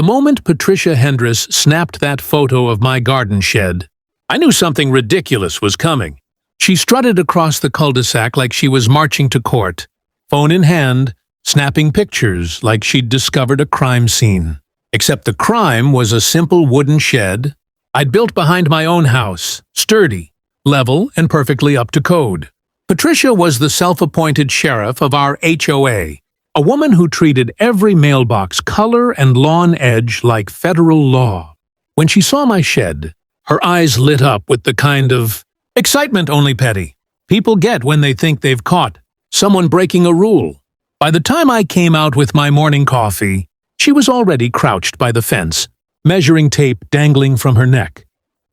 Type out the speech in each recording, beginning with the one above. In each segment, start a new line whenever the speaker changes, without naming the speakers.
moment Patricia Hendris snapped that photo of my garden shed, I knew something ridiculous was coming. She strutted across the cul-de-sac like she was marching to court, phone in hand, snapping pictures like she'd discovered a crime scene. Except the crime was a simple wooden shed I'd built behind my own house, sturdy, level, and perfectly up to code. Patricia was the self-appointed sheriff of our HOA, a woman who treated every mailbox color and lawn edge like federal law. When she saw my shed, her eyes lit up with the kind of excitement only petty people get when they think they've caught someone breaking a rule. By the time I came out with my morning coffee, she was already crouched by the fence, measuring tape dangling from her neck.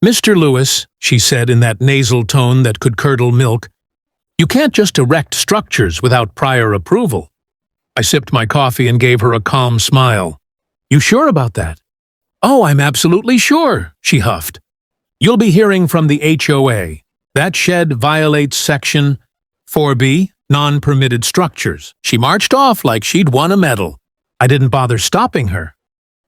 "Mr. Lewis," she said in that nasal tone that could curdle milk, "you can't just erect structures without prior approval." I sipped my coffee and gave her a calm smile. "You sure about that?" "Oh, I'm absolutely sure," she huffed. "You'll be hearing from the HOA. That shed violates Section 4B, non-permitted structures." She marched off like she'd won a medal. I didn't bother stopping her.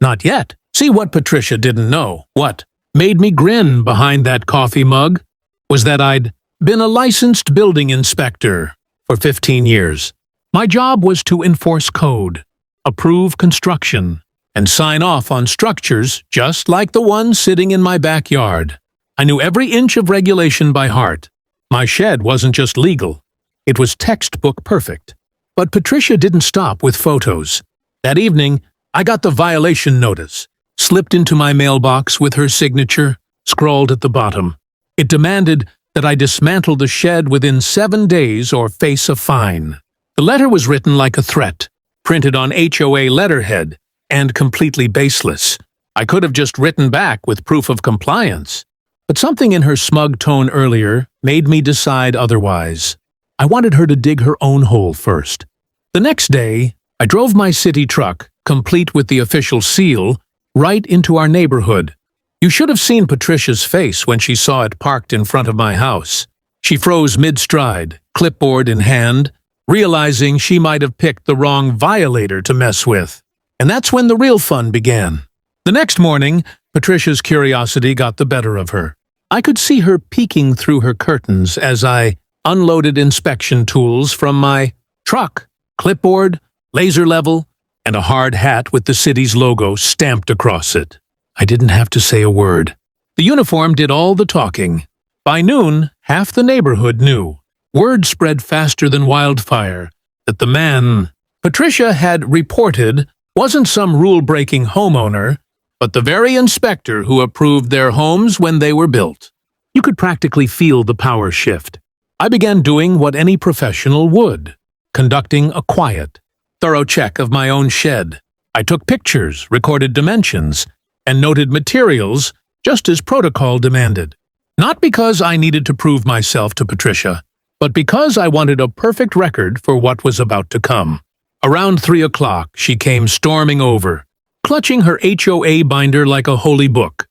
Not yet. See, what Patricia didn't know, what made me grin behind that coffee mug, was that I'd been a licensed building inspector for 15 years. My job was to enforce code, approve construction, and sign off on structures just like the one sitting in my backyard. I knew every inch of regulation by heart. My shed wasn't just legal, it was textbook perfect. But Patricia didn't stop with photos. That evening, I got the violation notice, slipped into my mailbox with her signature, scrawled at the bottom. It demanded that I dismantle the shed within 7 days or face a fine. The letter was written like a threat, printed on HOA letterhead, and completely baseless. I could have just written back with proof of compliance. But something in her smug tone earlier made me decide otherwise. I wanted her to dig her own hole first. The next day, I drove my city truck, complete with the official seal, right into our neighborhood. You should have seen Patricia's face when she saw it parked in front of my house. She froze mid-stride, clipboard in hand, realizing she might have picked the wrong violator to mess with. And that's when the real fun began. The next morning, Patricia's curiosity got the better of her. I could see her peeking through her curtains as I unloaded inspection tools from my truck, clipboard, laser level, and a hard hat with the city's logo stamped across it. I didn't have to say a word. The uniform did all the talking. By noon, half the neighborhood knew. Word spread faster than wildfire that the man Patricia had reported wasn't some rule-breaking homeowner, but the very inspector who approved their homes when they were built. You could practically feel the power shift. I began doing what any professional would, conducting a quiet, thorough check of my own shed. I took pictures, recorded dimensions, and noted materials just as protocol demanded. Not because I needed to prove myself to Patricia, but because I wanted a perfect record for what was about to come. Around 3 o'clock, she came storming over, clutching her HOA binder like a holy book.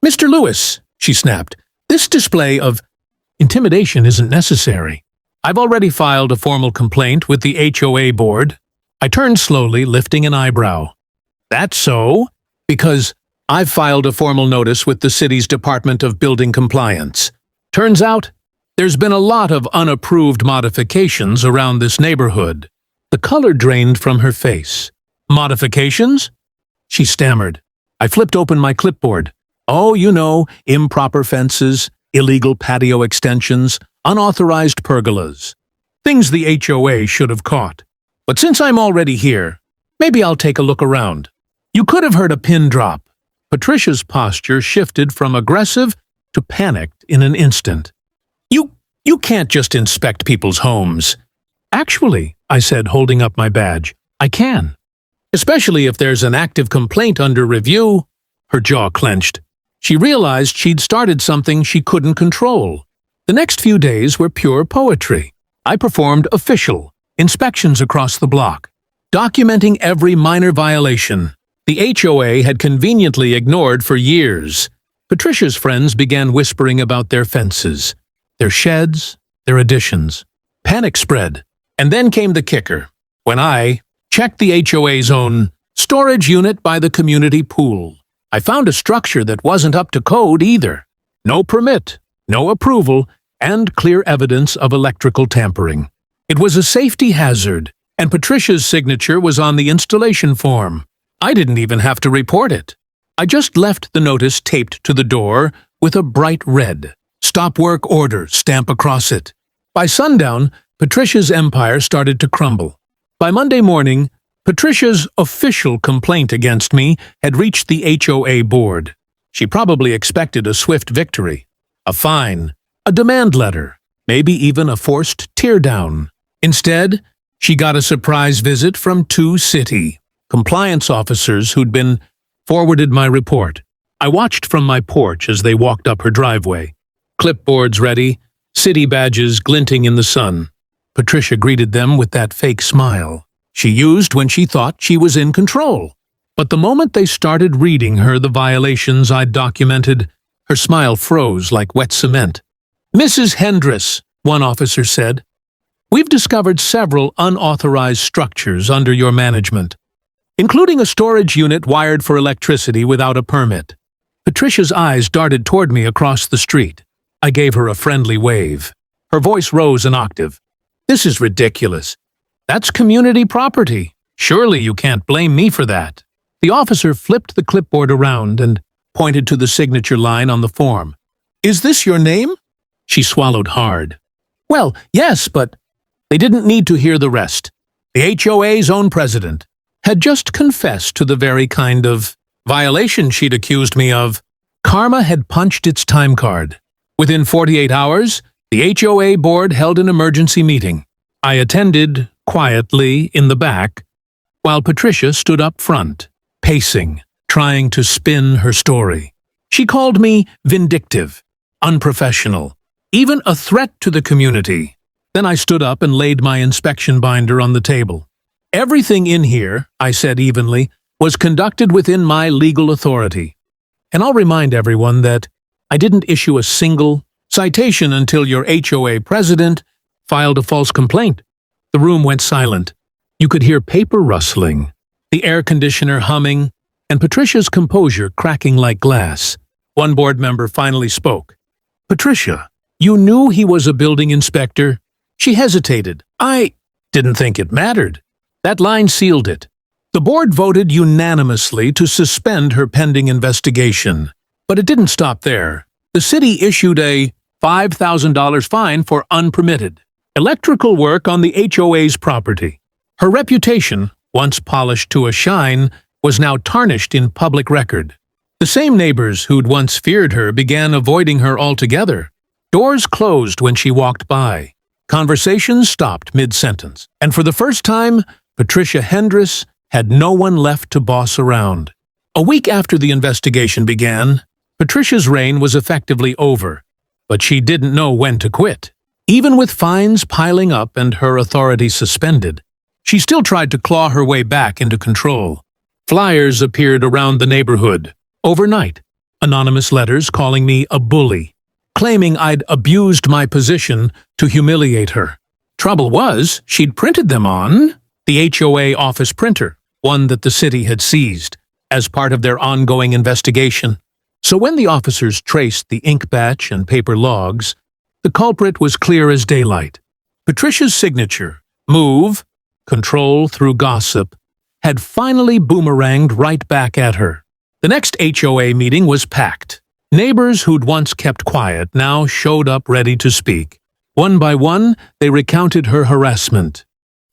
"Mr. Lewis," she snapped, "this display of intimidation isn't necessary. I've already filed a formal complaint with the HOA board." I turned slowly, lifting an eyebrow. "That's so? Because I've filed a formal notice with the city's Department of Building Compliance. Turns out, there's been a lot of unapproved modifications around this neighborhood." The color drained from her face. "Modifications?" she stammered. I flipped open my clipboard. "Oh, you know, improper fences, illegal patio extensions, unauthorized pergolas. Things the HOA should have caught. But since I'm already here, maybe I'll take a look around." You could have heard a pin drop. Patricia's posture shifted from aggressive to panicked in an instant. You can't just inspect people's homes." "Actually," I said, holding up my badge, "I can. Especially if there's an active complaint under review." Her jaw clenched. She realized she'd started something she couldn't control. The next few days were pure poetry. I performed official inspections across the block, documenting every minor violation the HOA had conveniently ignored for years. Patricia's friends began whispering about their fences, their sheds, their additions. Panic spread. And then came the kicker. When I checked the HOA's own Storage unit by the community pool. I found a structure that wasn't up to code either. No permit, no approval, and clear evidence of electrical tampering. It was a safety hazard, and Patricia's signature was on the installation form. I didn't even have to report it. I just left the notice taped to the door with a bright red "Stop work order" stamp across it. By sundown, Patricia's empire started to crumble. By Monday morning, Patricia's official complaint against me had reached the HOA board. She probably expected a swift victory, a fine, a demand letter, maybe even a forced teardown. Instead, she got a surprise visit from two city compliance officers who'd been forwarded my report. I watched from my porch as they walked up her driveway. Clipboards ready, city badges glinting in the sun. Patricia greeted them with that fake smile she used when she thought she was in control. But the moment they started reading her the violations I'd documented, her smile froze like wet cement. "Mrs. Hendris," one officer said, "we've discovered several unauthorized structures under your management, including a storage unit wired for electricity without a permit." Patricia's eyes darted toward me across the street. I gave her a friendly wave. Her voice rose an octave. "This is ridiculous. That's community property. Surely you can't blame me for that." The officer flipped the clipboard around and pointed to the signature line on the form. "Is this your name?" She swallowed hard. "Well, yes, but..." They didn't need to hear the rest. The HOA's own president had just confessed to the very kind of violation she'd accused me of. Karma had punched its time card. Within 48 hours, the HOA board held an emergency meeting. I attended quietly in the back, while Patricia stood up front, pacing, trying to spin her story. She called me vindictive, unprofessional, even a threat to the community. Then I stood up and laid my inspection binder on the table. "Everything in here," I said evenly, "was conducted within my legal authority. And I'll remind everyone that I didn't issue a single citation until your HOA president filed a false complaint." The room went silent. You could hear paper rustling, the air conditioner humming, and Patricia's composure cracking like glass. One board member finally spoke. "Patricia, you knew he was a building inspector?" She hesitated. "I didn't think it mattered." That line sealed it. The board voted unanimously to suspend her pending investigation. But it didn't stop there. The city issued a $5,000 fine for unpermitted electrical work on the HOA's property. Her reputation, once polished to a shine, was now tarnished in public record. The same neighbors who'd once feared her began avoiding her altogether. Doors closed when she walked by. Conversations stopped mid-sentence. And for the first time, Patricia Hendris had no one left to boss around. A week after the investigation began, Patricia's reign was effectively over, but she didn't know when to quit. Even with fines piling up and her authority suspended, she still tried to claw her way back into control. Flyers appeared around the neighborhood. Overnight, anonymous letters calling me a bully, claiming I'd abused my position to humiliate her. Trouble was, she'd printed them on the HOA office printer, one that the city had seized, as part of their ongoing investigation. So when the officers traced the ink batch and paper logs, the culprit was clear as daylight. Patricia's signature, move, control through gossip, had finally boomeranged right back at her. The next HOA meeting was packed. Neighbors who'd once kept quiet now showed up ready to speak. One by one, they recounted her harassment.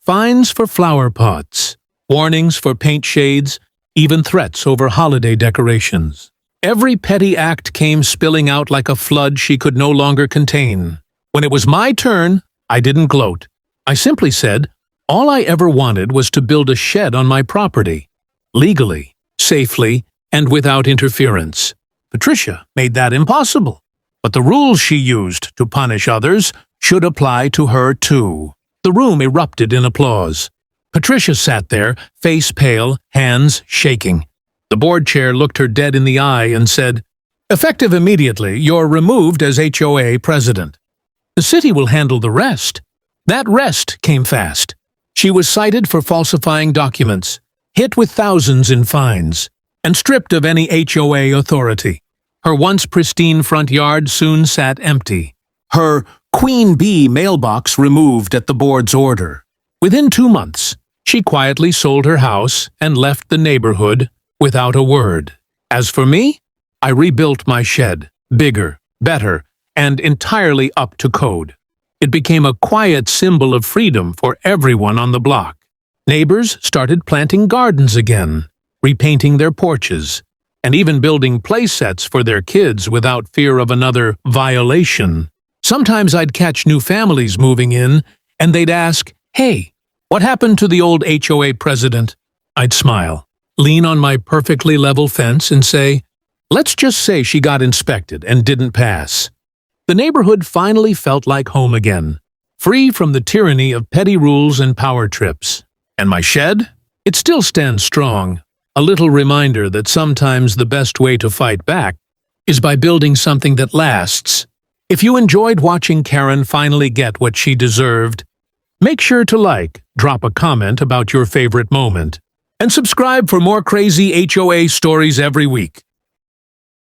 Fines for flower pots, warnings for paint shades, even threats over holiday decorations. Every petty act came spilling out like a flood she could no longer contain. When it was my turn, I didn't gloat. I simply said, all I ever wanted was to build a shed on my property, legally, safely, and without interference. Patricia made that impossible. But the rules she used to punish others should apply to her too. The room erupted in applause. Patricia sat there, face pale, hands shaking. The board chair looked her dead in the eye and said, "Effective immediately, you're removed as HOA president. The city will handle the rest." That rest came fast. She was cited for falsifying documents, hit with thousands in fines, and stripped of any HOA authority. Her once pristine front yard soon sat empty, her Queen Bee mailbox removed at the board's order. Within 2 months, she quietly sold her house and left the neighborhood without a word. As for me, I rebuilt my shed, bigger, better, and entirely up to code. It became a quiet symbol of freedom for everyone on the block. Neighbors started planting gardens again, repainting their porches, and even building play sets for their kids without fear of another violation. Sometimes I'd catch new families moving in, and they'd ask, "Hey, what happened to the old HOA president?" I'd smile, lean on my perfectly level fence, and say, "Let's just say she got inspected and didn't pass." The neighborhood finally felt like home again, free from the tyranny of petty rules and power trips. And my shed? It still stands strong, a little reminder that sometimes the best way to fight back is by building something that lasts. If you enjoyed watching Karen finally get what she deserved, make sure to like, drop a comment about your favorite moment, and subscribe for more crazy HOA stories every week.